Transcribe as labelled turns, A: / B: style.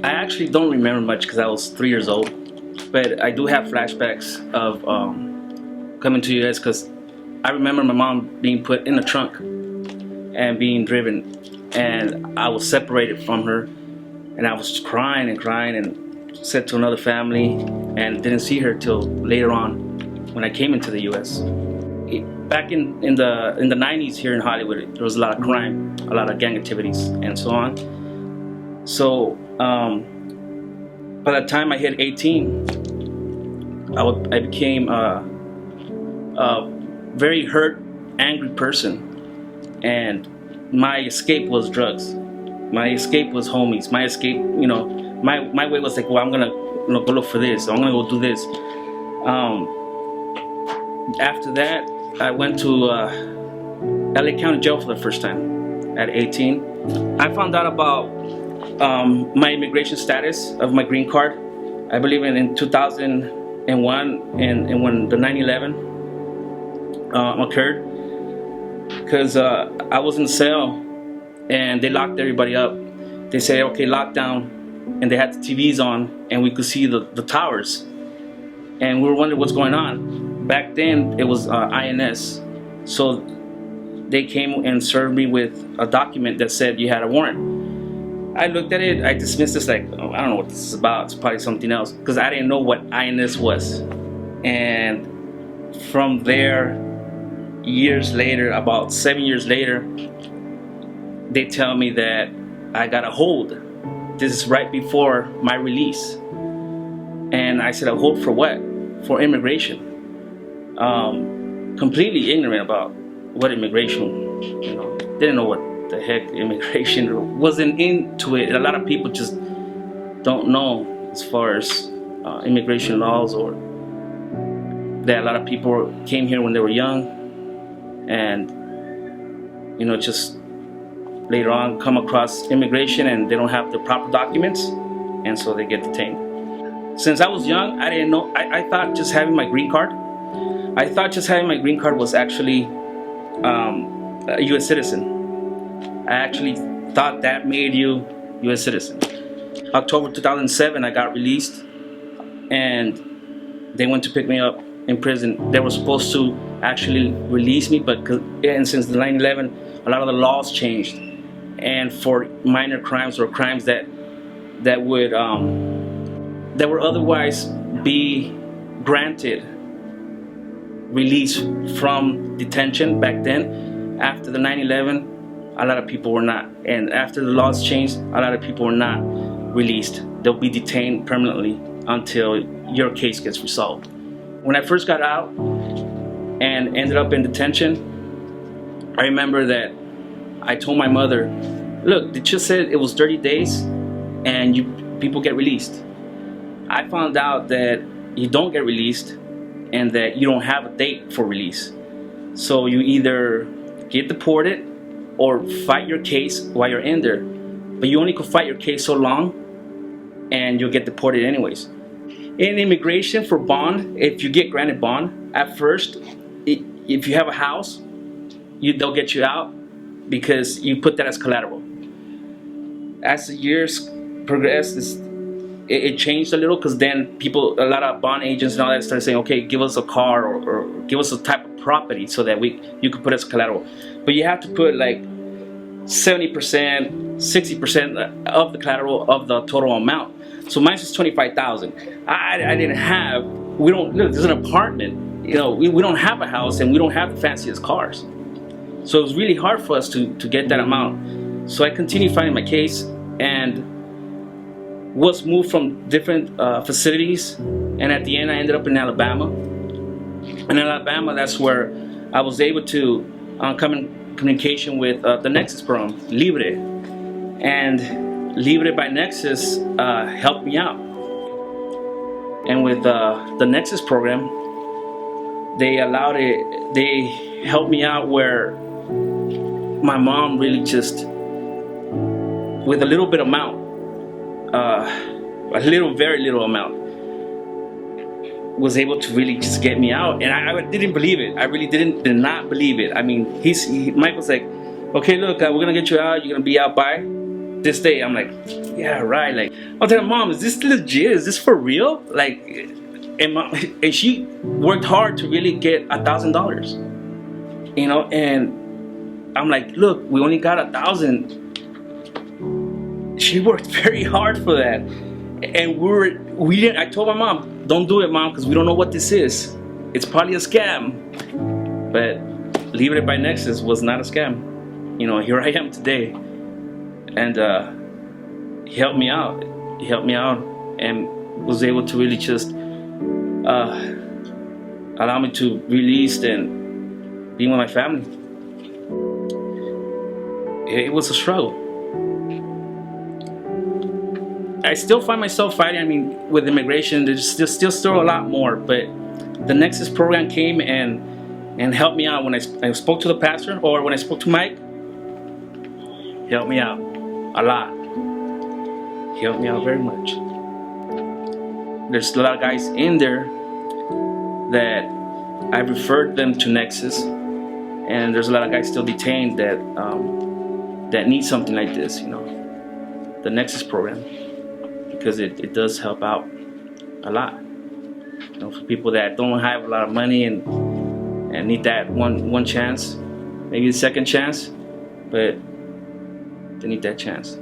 A: I actually don't remember much because I was 3 years old, but I do have flashbacks of coming to US because I remember my mom being put in the trunk and being driven, and I was separated from her, and I was crying and said to another family, and didn't see her till later on when I came into the US. Back in the 90s here in Hollywood, there was a lot of crime, a lot of gang activities, and so on. So by the time I hit 18, I became a very hurt, angry person, and my escape was drugs. My escape was homies. My escape, my way was like, well, I'm gonna go look for this. I'm gonna go do this. After that, I went to LA County Jail for the first time at 18. I found out about my immigration status of my green card, I believe in 2001, and when the 9/11 occurred, because I was in the cell and they locked everybody up. They said, okay, lockdown, and they had the TVs on and we could see the towers, and we were wondering what's going on. Back then it was INS, so they came and served me with a document that said you had a warrant. I looked at it, I dismissed this like, oh, I don't know what this is about, it's probably something else, because I didn't know what INS was. And from there, years later, about 7 years later, they tell me that I got a hold. This is right before my release. And I said, a hold for what? For immigration. Completely ignorant about what immigration, didn't know what the heck immigration, wasn't into it. A lot of people just don't know as far as immigration laws, or that a lot of people came here when they were young and just later on come across immigration and they don't have the proper documents, and so they get detained. Since I was young, I didn't know. I thought just having my green card, was actually a U.S. citizen. I actually thought that made you U.S. citizen. October 2007, I got released, and they went to pick me up in prison. They were supposed to actually release me, and since the 9/11, a lot of the laws changed, and for minor crimes or crimes that would otherwise be granted release from detention back then, after the 9/11, a lot of people were not. And after the laws changed, a lot of people were not released. They'll be detained permanently until your case gets resolved. When I first got out and ended up in detention, I remember that I told my mother, look, they just said it was 30 days and people get released. I found out that you don't get released and that you don't have a date for release. So you either get deported or fight your case while you're in there. But you only could fight your case so long and you'll get deported anyways. In immigration for bond, if you get granted bond, at first, if you have a house, they'll get you out because you put that as collateral. As the years progressed, it changed a little, because then a lot of bond agents and all that started saying, okay, give us a car or give us a type of property so that you could put as collateral. But you have to put like 70%, 60% of the collateral of the total amount. So mine was $25,000. I didn't have. We don't. Look, there's an apartment. We don't have a house and we don't have the fanciest cars. So it was really hard for us to get that amount. So I continued fighting my case and was moved from different facilities. And at the end, I ended up in Alabama. In Alabama, that's where I was able to come in communication with the Nexus Program, Libre. And Libre by Nexus helped me out. And with the Nexus Program, they helped me out where my mom really just, with a little bit amount, very little amount, was able to really just get me out. And I didn't believe it. I really did not believe it. I mean, Mike was like, okay, look, we're gonna get you out. You're gonna be out by This day, I'm like, yeah, right. Like, I'll tell Mom, is this legit? Is this for real? Like, and, and she worked hard to really get $1,000, you know. And I'm like, look, we only got 1,000. She worked very hard for that, and we didn't. I told my mom, don't do it, Mom, because we don't know what this is. It's probably a scam. But Libre by Nexus was not a scam. You know, here I am today. And he helped me out. He helped me out and was able to really just allow me to release and be with my family. It was a struggle. I still find myself fighting. I mean, with immigration, there's still a lot more. But the Nexus program came and helped me out when I spoke to the pastor, or when I spoke to Mike. He helped me out a lot. He helped me out very much. There's a lot of guys in there that I referred them to Nexus, and there's a lot of guys still detained that need something like this, you know, the Nexus program, because it does help out a lot. You know, for people that don't have a lot of money and need that one chance, maybe a second chance, but they need that chance.